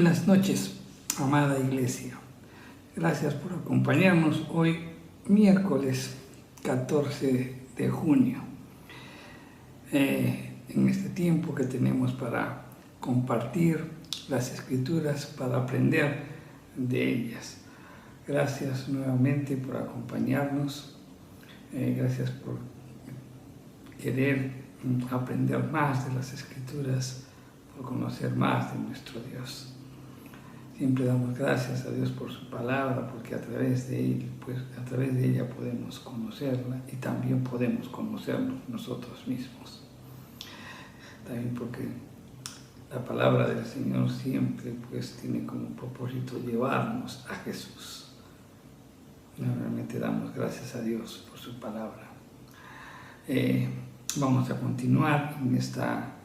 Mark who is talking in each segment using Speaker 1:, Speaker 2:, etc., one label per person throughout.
Speaker 1: buenas noches, amada iglesia. Gracias por acompañarnos hoy, miércoles 14 de junio, en este tiempo que tenemos para compartir las Escrituras, para aprender de ellas. Gracias nuevamente por acompañarnos, gracias por querer aprender más de las Escrituras, por conocer más de nuestro Dios. Siempre damos gracias a Dios por su palabra, porque a través de ella podemos conocerla y también podemos conocernos nosotros mismos. También porque la palabra del Señor siempre tiene como propósito llevarnos a Jesús. Realmente damos gracias a Dios por su palabra. Vamos a continuar en esta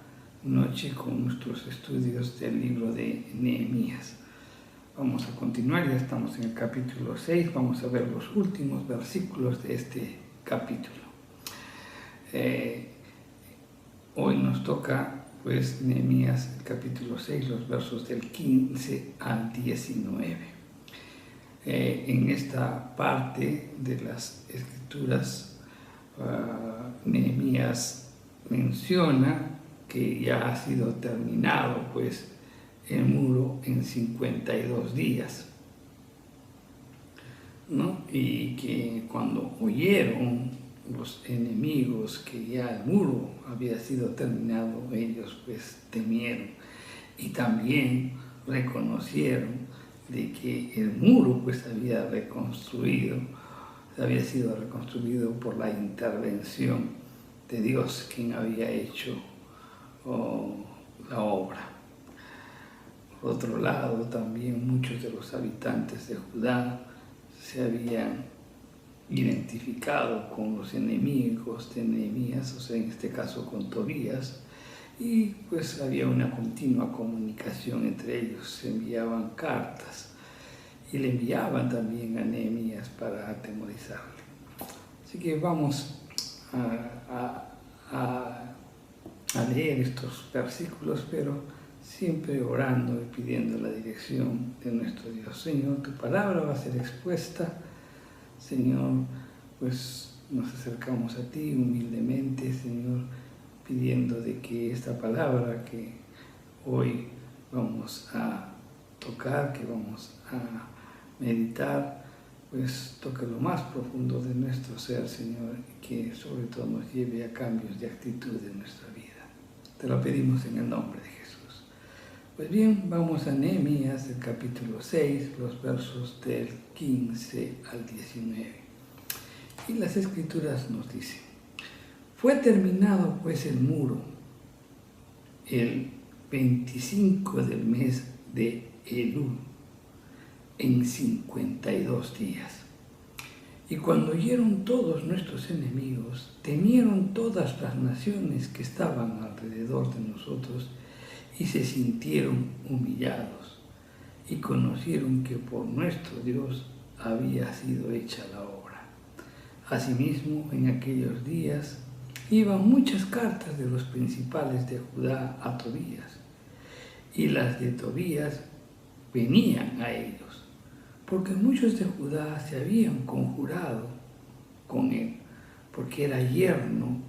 Speaker 1: noche con nuestros estudios del libro de Nehemías. Vamos a continuar, ya estamos en el capítulo 6, vamos a ver los últimos versículos de este capítulo. Hoy nos toca Nehemías, el capítulo 6, los versos del 15 al 19. En esta parte de las Escrituras, Nehemías menciona que ya ha sido terminado el muro en 52 días, ¿no? Y que cuando oyeron los enemigos que ya el muro había sido terminado, ellos temieron y también reconocieron de que el muro había sido reconstruido por la intervención de Dios, quien había hecho la obra. Por otro lado, también muchos de los habitantes de Judá se habían identificado con los enemigos de Nehemías, o sea, en este caso con Tobías, y había una continua comunicación entre ellos, se enviaban cartas y le enviaban también a Nehemías para atemorizarle. Así que vamos a leer estos versículos, pero siempre orando y pidiendo la dirección de nuestro Dios. Señor, tu palabra va a ser expuesta. Señor, nos acercamos a ti humildemente, Señor, pidiendo de que esta palabra que hoy vamos a tocar, que vamos a meditar, toque lo más profundo de nuestro ser, Señor, y que sobre todo nos lleve a cambios de actitud en nuestra vida. Te lo pedimos en el nombre de Jesús. Pues bien, vamos a Nehemías, el capítulo 6, los versos del 15 al 19. Y las Escrituras nos dicen: fue terminado el muro el 25 del mes de Elul, en 52 días. Y cuando oyeron todos nuestros enemigos, temieron todas las naciones que estaban alrededor de nosotros y se sintieron humillados y conocieron que por nuestro Dios había sido hecha la obra. Asimismo, en aquellos días iban muchas cartas de los principales de Judá a Tobías, y las de Tobías venían a ellos, porque muchos de Judá se habían conjurado con él, porque era yerno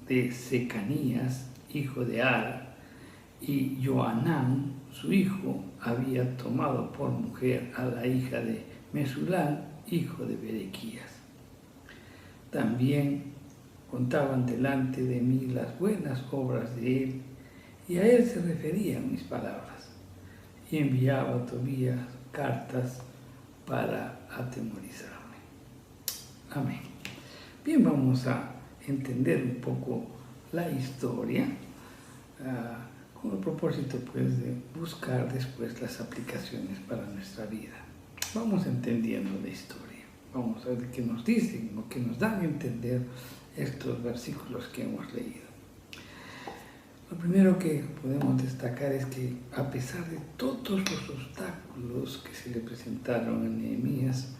Speaker 1: de Secanías, hijo de Ar, y Johanán, su hijo, había tomado por mujer a la hija de Mesulán, hijo de Berequías. También contaban delante de mí las buenas obras de él, y a él se referían mis palabras, y enviaba a Tobías cartas para atemorizarme. Amén. Bien, vamos a entender un poco la historia, con el propósito de buscar después las aplicaciones para nuestra vida. Vamos entendiendo la historia, vamos a ver qué nos dicen o qué nos dan a entender estos versículos que hemos leído. Lo primero que podemos destacar es que a pesar de todos los obstáculos que se le presentaron a Nehemías,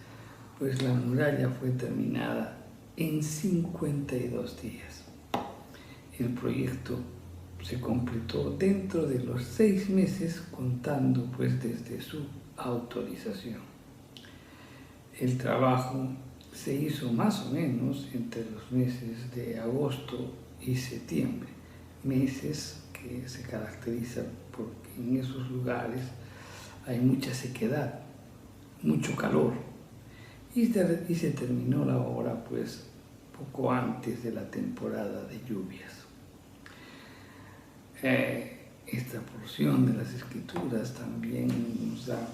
Speaker 1: la muralla fue terminada en 52 días. El proyecto se completó dentro de los 6 meses, contando pues desde su autorización. El trabajo se hizo más o menos entre los meses de agosto y septiembre, meses que se caracterizan porque en esos lugares hay mucha sequedad, mucho calor, y se terminó la obra pues poco antes de la temporada de lluvias. Esta porción de las Escrituras también nos da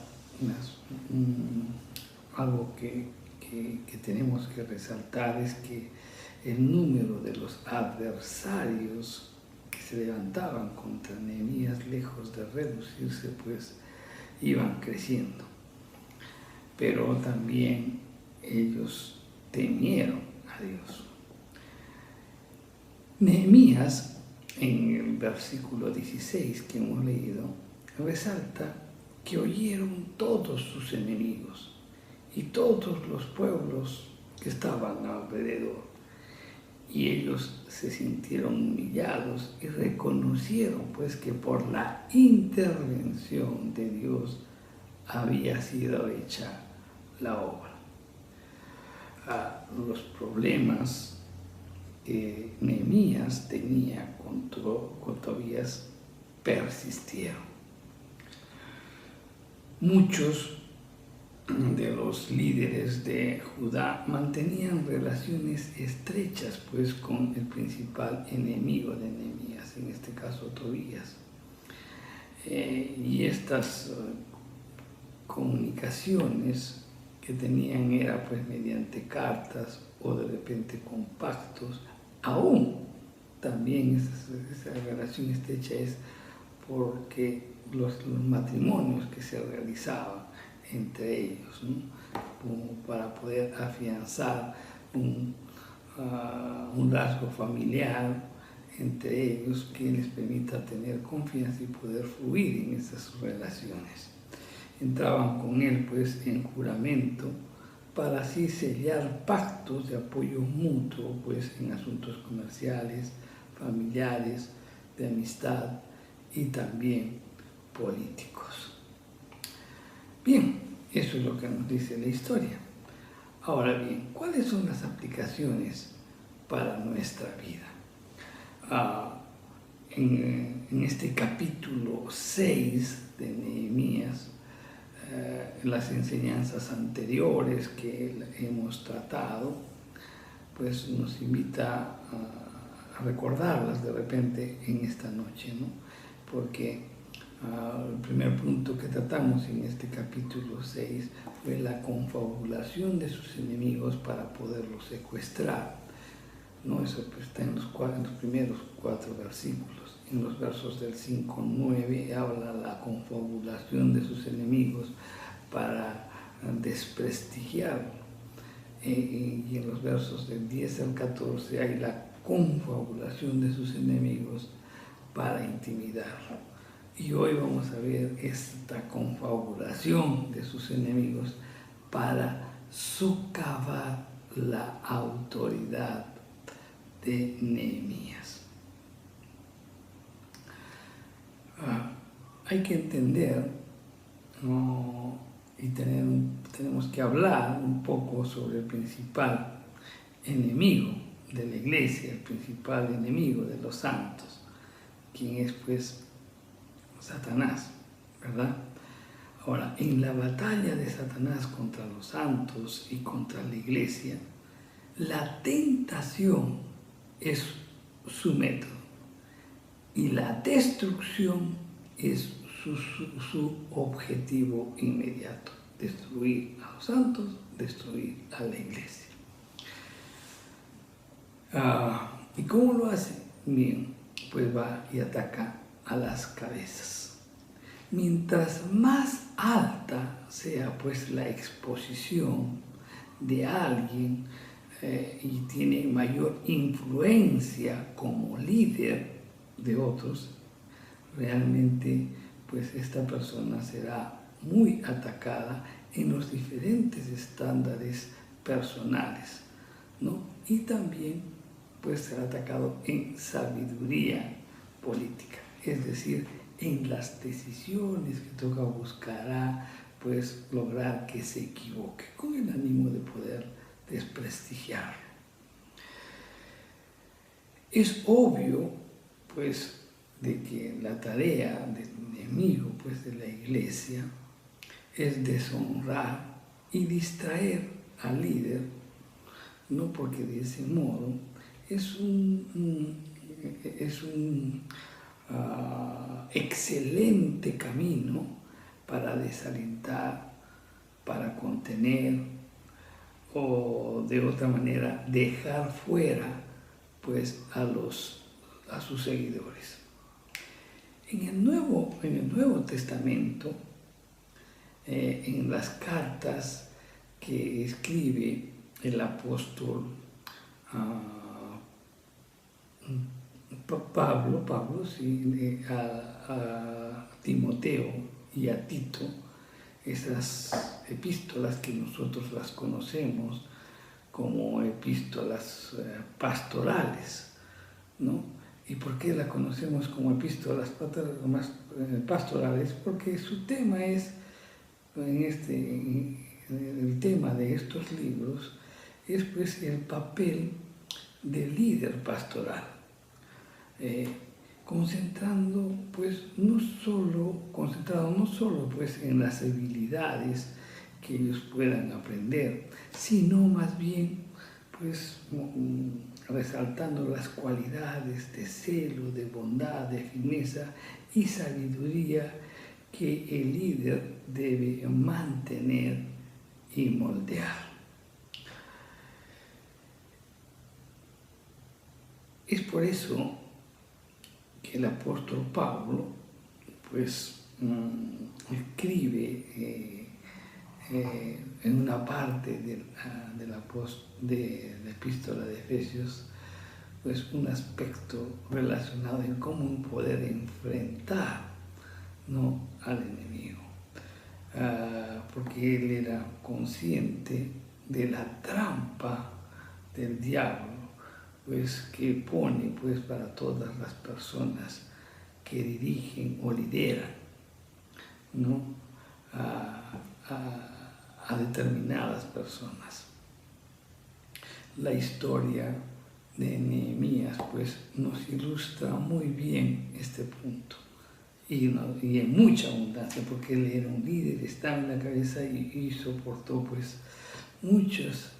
Speaker 1: algo que tenemos que resaltar, es que el número de los adversarios que se levantaban contra Nehemías, lejos de reducirse, pues iban creciendo. Pero también ellos temieron a Dios. Nehemías, en el versículo 16 que hemos leído, resalta que oyeron todos sus enemigos y todos los pueblos que estaban alrededor, y ellos se sintieron humillados y reconocieron pues que por la intervención de Dios había sido hecha la obra. Los problemas que Nehemías tenía con Tobías persistieron. Muchos de los líderes de Judá mantenían relaciones estrechas pues con el principal enemigo de Nehemías, en este caso Tobías. Y estas comunicaciones que tenían era pues mediante cartas o de repente con pactos. Aún también esa relación estrecha es porque los matrimonios que se realizaban entre ellos, ¿no? Como para poder afianzar un rasgo familiar entre ellos que les permita tener confianza y poder fluir en esas relaciones. Entraban con él pues en juramento para así sellar pactos de apoyo mutuo pues en asuntos comerciales, familiares, de amistad y también políticos. Bien, eso es lo que nos dice la historia. Ahora bien, ¿cuáles son las aplicaciones para nuestra vida? En este capítulo 6 de Nehemías, las enseñanzas anteriores que hemos tratado, pues nos invita a recordarlas de repente en esta noche, ¿no? Porque el primer punto que tratamos en este capítulo 6 fue la confabulación de sus enemigos para poderlos secuestrar, ¿no? Eso pues está en los primeros 4 versículos. En los versos del 5 al 9 habla la confabulación de sus enemigos para desprestigiarlo. Y en los versos del 10 al 14 hay la confabulación de sus enemigos para intimidarlo. Y hoy vamos a ver esta confabulación de sus enemigos para socavar la autoridad de Nehemías. Hay que entender, ¿no? Y tenemos que hablar un poco sobre el principal enemigo de la iglesia, el principal enemigo de los santos, quien es pues Satanás, ¿verdad? Ahora, en la batalla de Satanás contra los santos y contra la iglesia, la tentación es su método y la destrucción es su objetivo inmediato: destruir a los santos, destruir a la iglesia. ¿Y cómo lo hace? Bien, pues va y ataca a las cabezas. Mientras más alta sea pues la exposición de alguien y tiene mayor influencia como líder de otros, realmente pues esta persona será muy atacada en los diferentes estándares personales, ¿no? Y también pues será atacado en sabiduría política, es decir, en las decisiones que toca buscará pues lograr que se equivoque, con el ánimo de poder desprestigiarlo. Es obvio, pues, de que la tarea del enemigo, pues, de la iglesia es deshonrar y distraer al líder, no porque de ese modo es un excelente camino para desalentar, para contener o de otra manera dejar fuera pues a sus seguidores. En el Nuevo Testamento, en las cartas que escribe el apóstol Pablo sí, a Timoteo y a Tito, esas epístolas que nosotros las conocemos como epístolas pastorales, ¿no? ¿Y por qué la conocemos como epístolas pastorales? Porque su tema es, el tema de estos libros es pues el papel del líder pastoral, concentrado no solo pues en las habilidades que ellos puedan aprender, sino más bien pues resaltando las cualidades de celo, de bondad, de fineza y sabiduría que el líder debe mantener y moldear. Es por eso que el apóstol Pablo pues escribe en una parte de la epístola de Efesios pues un aspecto relacionado en cómo poder enfrentar, ¿no?, al enemigo, porque él era consciente de la trampa del diablo pues que pone pues para todas las personas que dirigen o lideran, ¿no?, a determinadas personas. La historia de Nehemías pues nos ilustra muy bien este punto y en mucha abundancia, porque él era un líder, estaba en la cabeza y soportó pues muchas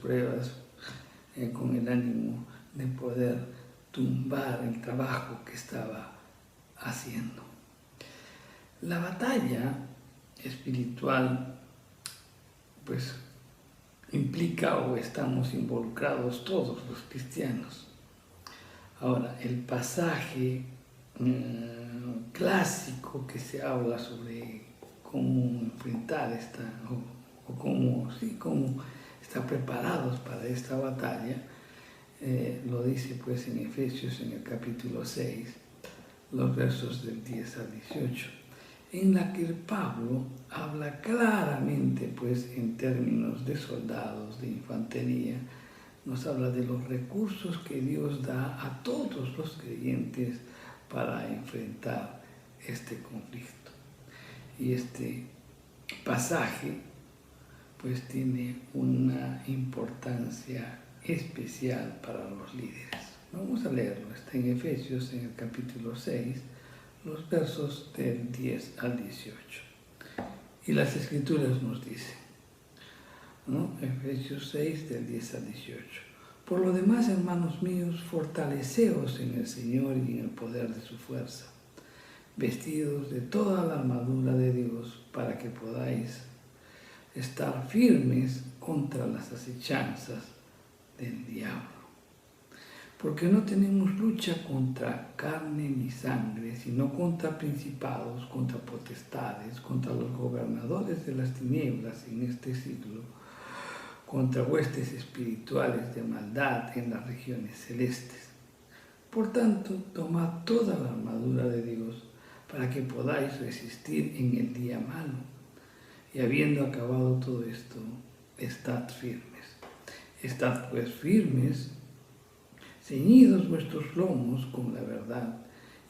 Speaker 1: pruebas con el ánimo de poder tumbar el trabajo que estaba haciendo. La batalla espiritual pues implica o estamos involucrados todos los cristianos. Ahora, el pasaje clásico que se habla sobre cómo enfrentar cómo estar preparados para esta batalla, lo dice pues en Efesios en el capítulo 6, los versos del 10 al 18, en la que Pablo habla claramente pues en términos de soldados, de infantería, nos habla de los recursos que Dios da a todos los creyentes para enfrentar este conflicto. Y este pasaje pues tiene una importancia especial para los líderes. Vamos a leerlo, está en Efesios en el capítulo 6, los versos del 10 al 18. Y las Escrituras nos dicen, ¿no?, Efesios 6, del 10 al 18. Por lo demás, hermanos míos, fortaleceos en el Señor y en el poder de su fuerza, vestidos de toda la armadura de Dios, para que podáis estar firmes contra las acechanzas del diablo. Porque no tenemos lucha contra carne ni sangre, sino contra principados, contra potestades, contra los gobernadores de las tinieblas en este siglo, contra huestes espirituales de maldad en las regiones celestes. Por tanto, tomad toda la armadura de Dios para que podáis resistir en el día malo. Y habiendo acabado todo esto, estad firmes. Estad pues firmes, ceñidos vuestros lomos con la verdad,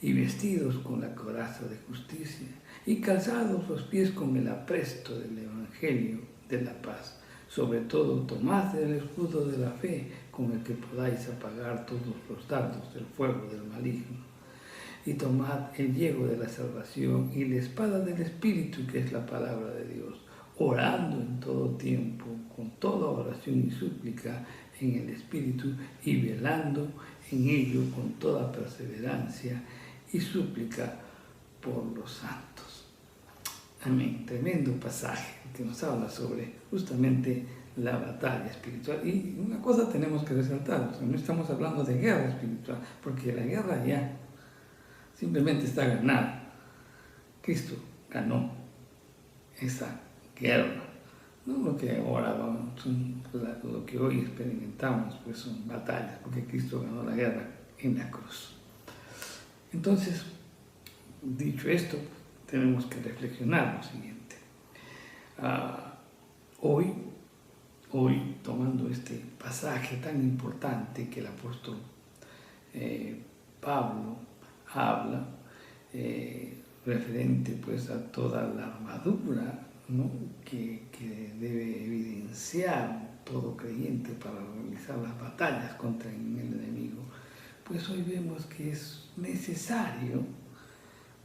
Speaker 1: y vestidos con la coraza de justicia, y calzados los pies con el apresto del Evangelio de la paz. Sobre todo, tomad el escudo de la fe, con el que podáis apagar todos los dardos del fuego del maligno. Y tomad el yelmo de la salvación y la espada del Espíritu, que es la palabra de Dios, orando en todo tiempo, con toda oración y súplica en el Espíritu, y velando en ello con toda perseverancia y súplica por los santos. Amén. Tremendo pasaje que nos habla sobre justamente la batalla espiritual. Y una cosa tenemos que resaltar, o sea, no estamos hablando de guerra espiritual, porque la guerra ya simplemente está ganada. Cristo ganó esa guerra. No lo que ahora lo que hoy experimentamos, pues son batallas, porque Cristo ganó la guerra en la cruz. Entonces, dicho esto, tenemos que reflexionar lo siguiente. Hoy, tomando este pasaje tan importante que el apóstol Pablo habla, referente pues a toda la armadura, ¿no?, que debe evidenciar todo creyente para realizar las batallas contra el enemigo, pues hoy vemos que es necesario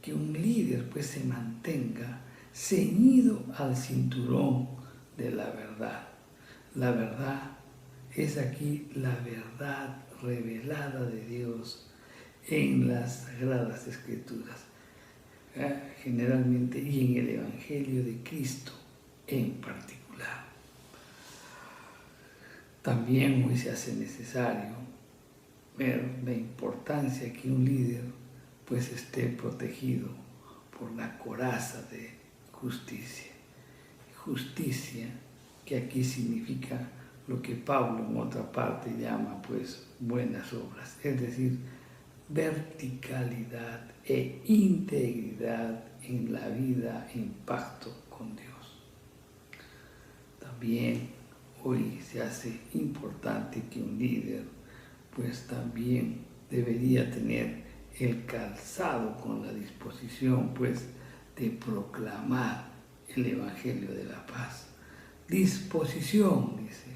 Speaker 1: que un líder pues se mantenga ceñido al cinturón de la verdad. La verdad es aquí la verdad revelada de Dios en las Sagradas Escrituras, generalmente, y en el Evangelio de Cristo en particular. También hoy se hace necesario ver la importancia que un líder pues esté protegido por la coraza de justicia. Justicia que aquí significa lo que Pablo en otra parte llama pues buenas obras, es decir, verticalidad e integridad en la vida en pacto con Dios. También hoy se hace importante que un líder pues también debería tener el calzado con la disposición pues de proclamar el Evangelio de la paz. Disposición, dice.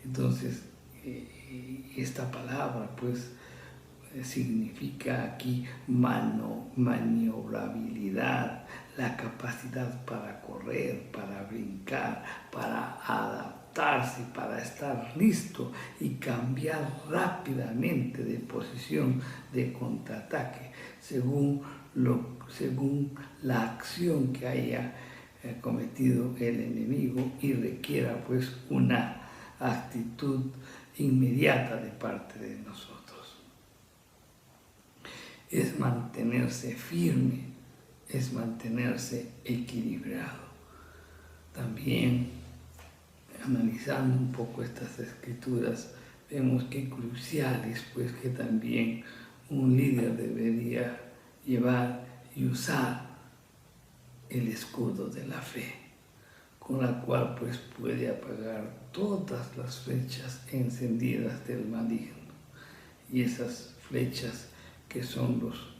Speaker 1: Entonces, esta palabra pues significa aquí maniobrabilidad, la capacidad para correr, para brincar, para adaptarse, para estar listo y cambiar rápidamente de posición de contraataque según la acción que haya cometido el enemigo y requiera pues una actitud inmediata de parte de nosotros. Es mantenerse firme, es mantenerse equilibrado. También, analizando un poco estas escrituras, vemos que cruciales, pues que también un líder debería llevar y usar el escudo de la fe, con la cual pues puede apagar todas las flechas encendidas del maligno. Y esas flechas que son los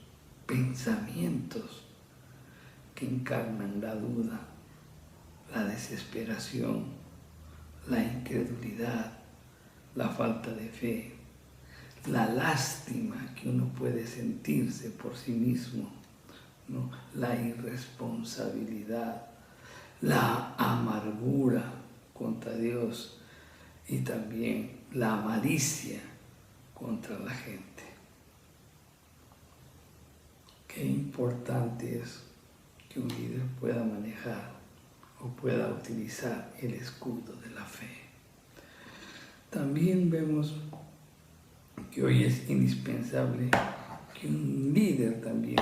Speaker 1: pensamientos que encarnan la duda, la desesperación, la incredulidad, la falta de fe, la lástima que uno puede sentirse por sí mismo, ¿no?, la irresponsabilidad, la amargura contra Dios y también la malicia contra la gente. Qué importante es que un líder pueda manejar o pueda utilizar el escudo de la fe. También vemos que hoy es indispensable que un líder también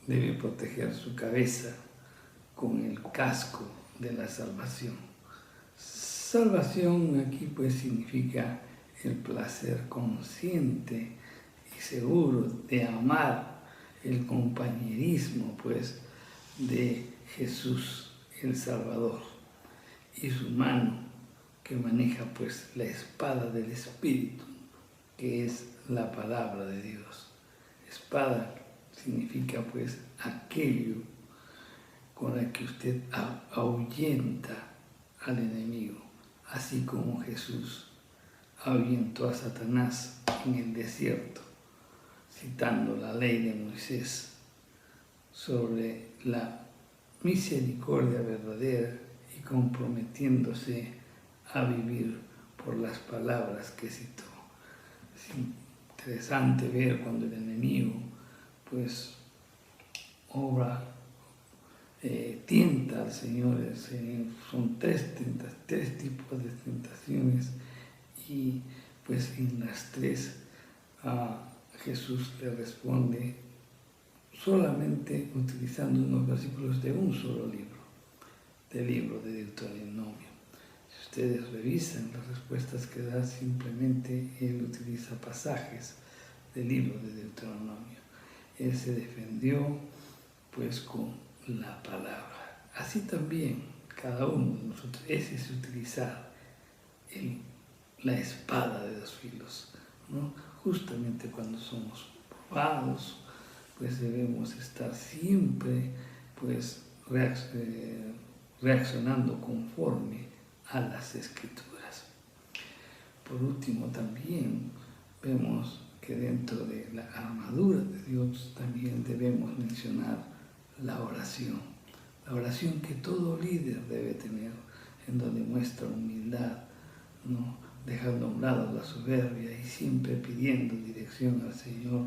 Speaker 1: debe proteger su cabeza con el casco de la salvación. Salvación aquí pues significa el placer consciente y seguro de amar, el compañerismo pues de Jesús el Salvador, y su mano que maneja pues la espada del Espíritu, que es la palabra de Dios. Espada significa pues aquello con el que usted ahuyenta al enemigo, así como Jesús ahuyentó a Satanás en el desierto, citando la ley de Moisés sobre la misericordia verdadera y comprometiéndose a vivir por las palabras que citó. Es interesante ver cuando el enemigo pues tienta al Señor. Son tres tipos de tentaciones, y pues en las tres Jesús le responde solamente utilizando unos versículos de un solo libro, del libro de Deuteronomio. Si ustedes revisan las respuestas que da, simplemente él utiliza pasajes del libro de Deuteronomio. Él se defendió pues con la palabra. Así también cada uno de nosotros, ese es utilizar la espada de dos filos, ¿no? Justamente cuando somos probados, pues debemos estar siempre pues reaccionando conforme a las Escrituras. Por último, también vemos que dentro de la armadura de Dios también debemos mencionar la oración que todo líder debe tener, en donde muestra humildad, ¿no? Dejando a un lado la soberbia y siempre pidiendo dirección al Señor,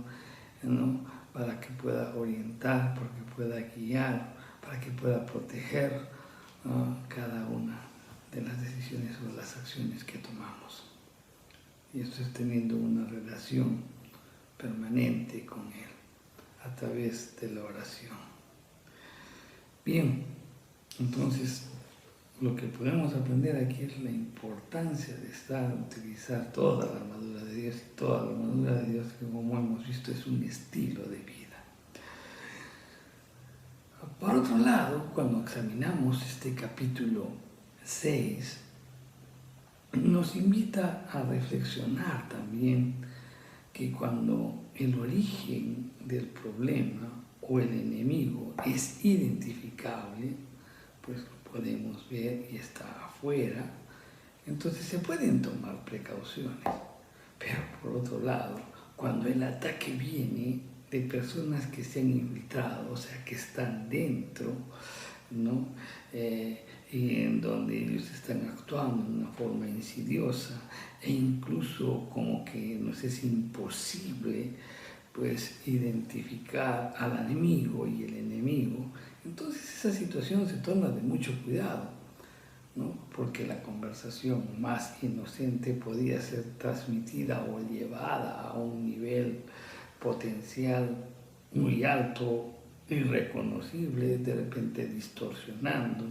Speaker 1: ¿no? Para que pueda orientar, para que pueda guiar, para que pueda proteger cada una de las decisiones o las acciones que tomamos. Y esto es teniendo una relación permanente con Él a través de la oración. Bien, entonces lo que podemos aprender aquí es la importancia de utilizar toda la armadura de Dios, y toda la armadura de Dios, que como hemos visto es un estilo de vida. Por otro lado, cuando examinamos este capítulo 6, nos invita a reflexionar también que cuando el origen del problema o el enemigo es identificable, pues lo podemos ver y está afuera, entonces se pueden tomar precauciones. Pero por otro lado, cuando el ataque viene de personas que se han infiltrado, o sea, que están dentro, ¿no? Y en donde ellos están actuando de una forma insidiosa, e incluso como que nos es imposible pues identificar al enemigo y el enemigo, entonces esa situación se torna de mucho cuidado, ¿no? Porque la conversación más inocente podía ser transmitida o llevada a un nivel potencial muy alto, irreconocible, de repente distorsionando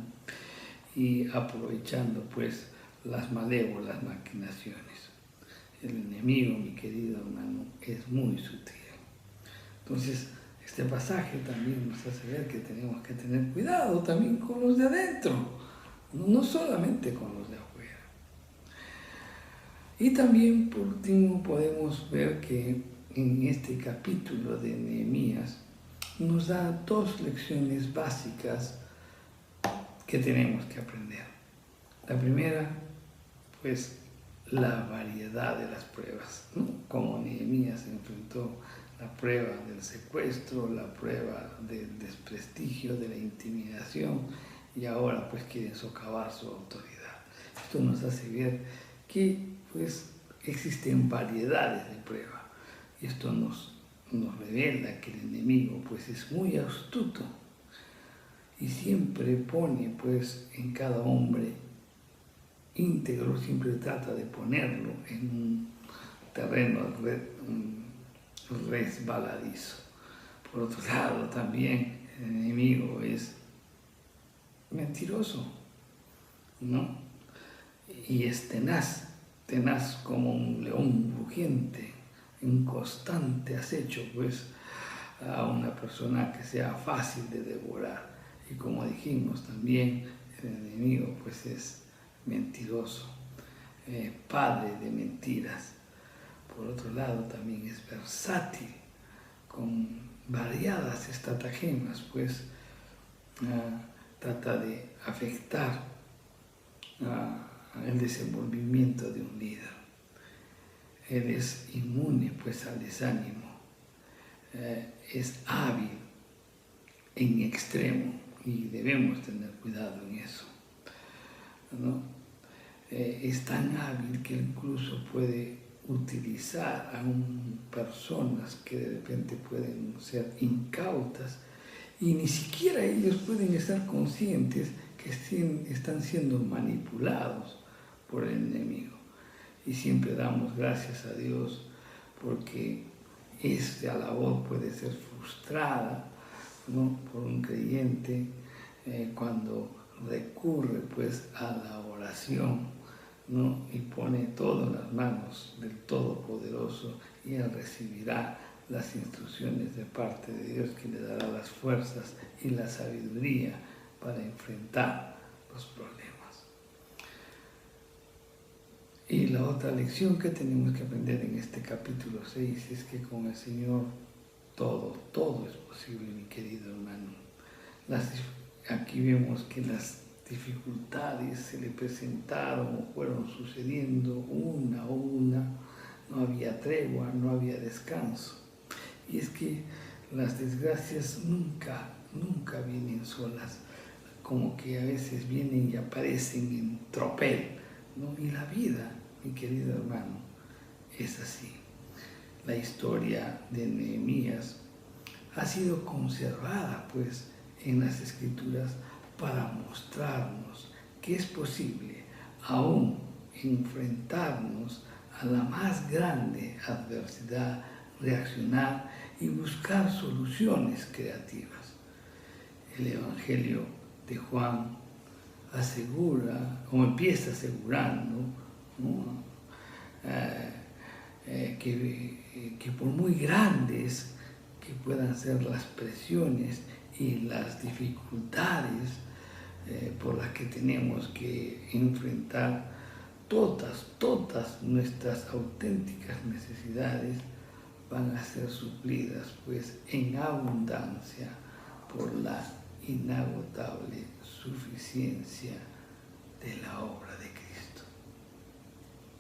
Speaker 1: y aprovechando pues las malévolas maquinaciones. El enemigo, mi querido hermano, es muy sutil. Entonces, este pasaje también nos hace ver que tenemos que tener cuidado también con los de adentro, no solamente con los de afuera. Y también, por último, podemos ver que en este capítulo de Nehemías nos da dos lecciones básicas que tenemos que aprender. La primera, pues, la variedad de las pruebas, ¿no? Como Nehemías enfrentó la prueba del secuestro, la prueba del desprestigio, de la intimidación, y ahora pues quieren socavar su autoridad. Esto nos hace ver que pues existen variedades de prueba, y esto nos revela que el enemigo pues es muy astuto y siempre pone pues en cada hombre íntegro, siempre trata de ponerlo en un terreno resbaladizo. Por otro lado, también el enemigo es mentiroso, ¿no? Y es tenaz como un león rugiente, en constante acecho, pues, a una persona que sea fácil de devorar. Y como dijimos también, el enemigo pues es mentiroso, padre de mentiras. Por otro lado, también es versátil, con variadas estratagemas, pues trata de afectar el desenvolvimiento de un líder. Él es inmune pues al desánimo, es hábil en extremo y debemos tener cuidado en eso, ¿no? Es tan hábil que incluso puede utilizar a personas que de repente pueden ser incautas y ni siquiera ellos pueden estar conscientes que están siendo manipulados por el enemigo. Y siempre damos gracias a Dios porque esta labor puede ser frustrada, ¿no?, por un creyente cuando recurre pues a la oración, ¿no?, y pone todo en las manos del Todopoderoso, y Él recibirá las instrucciones de parte de Dios, que le dará las fuerzas y la sabiduría para enfrentar los problemas. Y la otra lección que tenemos que aprender en este capítulo 6 es que con el Señor todo es posible, mi querido hermano. Aquí vemos que las dificultades se le presentaron o fueron sucediendo una a una, no había tregua, no había descanso. Y es que las desgracias nunca vienen solas, como que a veces vienen y aparecen en tropel, ¿no? Y la vida, mi querido hermano, es así. La historia de Nehemías ha sido conservada pues en las Escrituras para mostrarnos que es posible aún enfrentarnos a la más grande adversidad, reaccionar y buscar soluciones creativas. El Evangelio de Juan asegura, o empieza asegurando, ¿no?, que por muy grandes que puedan ser las presiones y las dificultades por las que tenemos que enfrentar, todas nuestras auténticas necesidades van a ser suplidas pues en abundancia por la inagotable suficiencia de la obra de Cristo.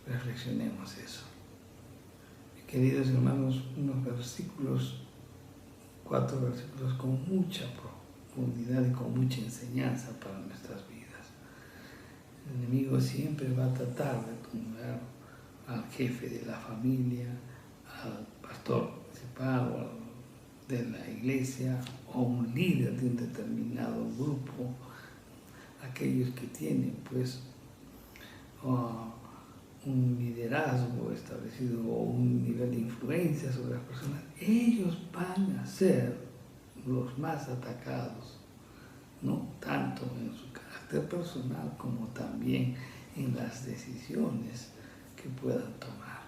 Speaker 1: Reflexionemos eso. Queridos hermanos, unos versículos, 4 versículos con mucha profundidad y con mucha enseñanza para nuestras vidas. El enemigo siempre va a tratar de tumbar al jefe de la familia, al pastor principal de la iglesia o un líder de un determinado grupo, aquellos que tienen pues un liderazgo establecido o un nivel de influencia sobre las personas. Ellos van a ser los más atacados, ¿no?, tanto en su carácter personal como también en las decisiones que puedan tomar.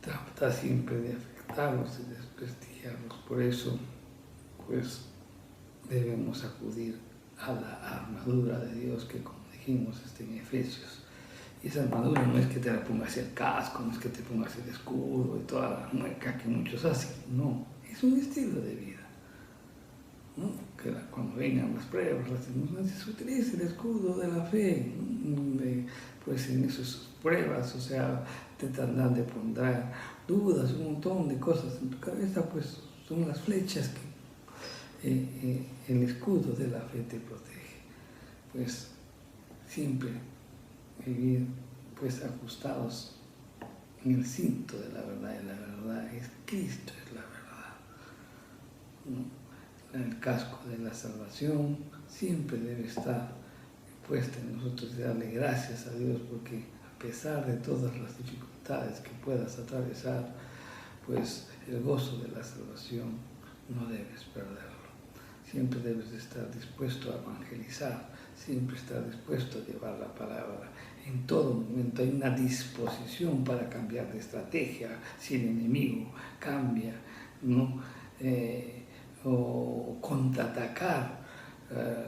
Speaker 1: Trata siempre de afectarlos y desprestigiarlos. Por eso, pues, debemos acudir a la armadura de Dios, que, como dijimos, está en Efesios. Y esa armadura no es que te la pongas el casco, no es que te pongas el escudo y toda la mueca que muchos hacen. No, es un estilo de vida, ¿no? Que cuando vengan las pruebas, las circunstancias, utilice el escudo de la fe, pues en esas pruebas, o sea, te tratan de poner dudas, un montón de cosas en tu cabeza, pues son las flechas que el escudo de la fe te protege. Pues siempre vivir pues ajustados en el cinto de la verdad, y la verdad es Cristo, es la verdad, ¿no? El casco de la salvación siempre debe estar puesta en nosotros, y darle gracias a Dios, porque a pesar de todas las dificultades que puedas atravesar, pues el gozo de la salvación no debes perderlo. Siempre debes de estar dispuesto a evangelizar, siempre estar dispuesto a llevar la palabra. En todo momento hay una disposición para cambiar de estrategia si el enemigo cambia, ¿no? O contraatacar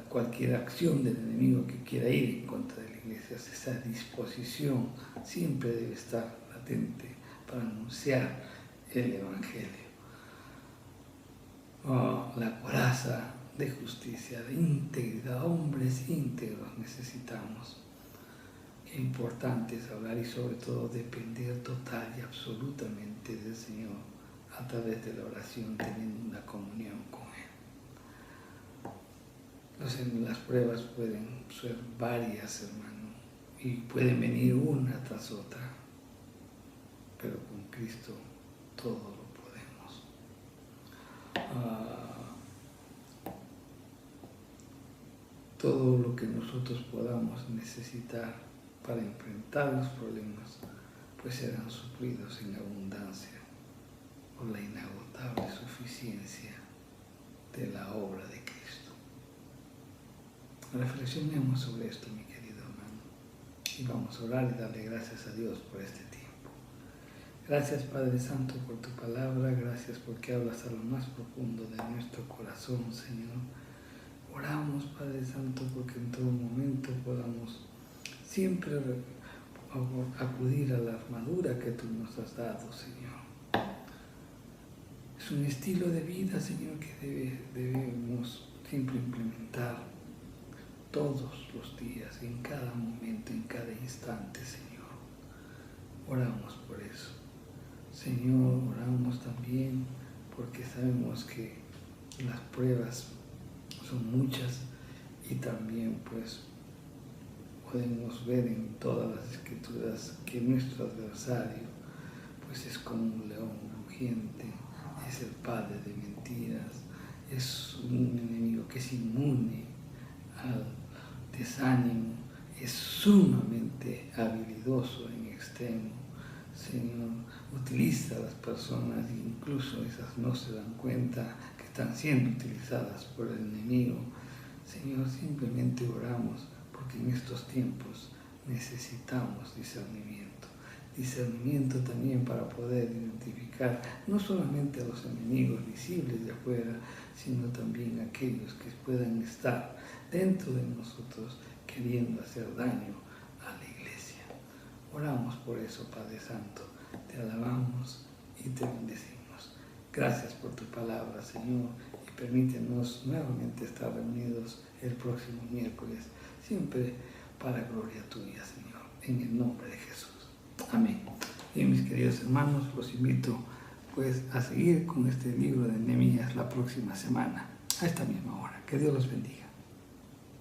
Speaker 1: cualquier acción del enemigo que quiera ir en contra de la iglesia. Esa disposición siempre debe estar latente para anunciar el Evangelio. Oh, la coraza de justicia, de integridad, hombres íntegros necesitamos. Qué importante es hablar y sobre todo depender total y absolutamente del Señor a través de la oración, teniendo una comunión con Él. Las pruebas pueden ser varias, hermano, y pueden venir una tras otra, pero con Cristo todo lo podemos. Todo lo que nosotros podamos necesitar para enfrentar los problemas, pues serán suplidos en abundancia por la inagotable suficiencia de la obra de Cristo. Reflexionemos sobre esto, mi querido hermano, y vamos a orar y darle gracias a Dios por este tiempo. Gracias, Padre Santo, por tu palabra, gracias porque hablas a lo más profundo de nuestro corazón, Señor. Oramos, Padre Santo, porque en todo momento podamos siempre acudir a la armadura que tú nos has dado, Señor. Es un estilo de vida, Señor, que debemos siempre implementar todos los días, en cada momento, en cada instante, Señor. Oramos por eso. Señor, oramos también porque sabemos que las pruebas son muchas y también pues podemos ver en todas las escrituras que nuestro adversario pues es como un león rugiente, es el padre de mentiras, es un enemigo que es inmune al desánimo, es sumamente habilidoso en extremo. Señor, utiliza a las personas e incluso esas no se dan cuenta que están siendo utilizadas por el enemigo. Señor, simplemente oramos porque en estos tiempos necesitamos discernimiento. Discernimiento también para poder identificar no solamente a los enemigos visibles de afuera, sino también a aquellos que puedan estar dentro de nosotros queriendo hacer daño a la iglesia. Oramos por eso, Padre Santo, te alabamos y te bendecimos. Gracias por tu palabra, Señor, y permítenos nuevamente estar reunidos el próximo miércoles, siempre para gloria tuya, Señor, en el nombre de Jesús. Amén. Y mis queridos hermanos, los invito pues a seguir con este libro de Nehemías la próxima semana, a esta misma hora. Que Dios los bendiga.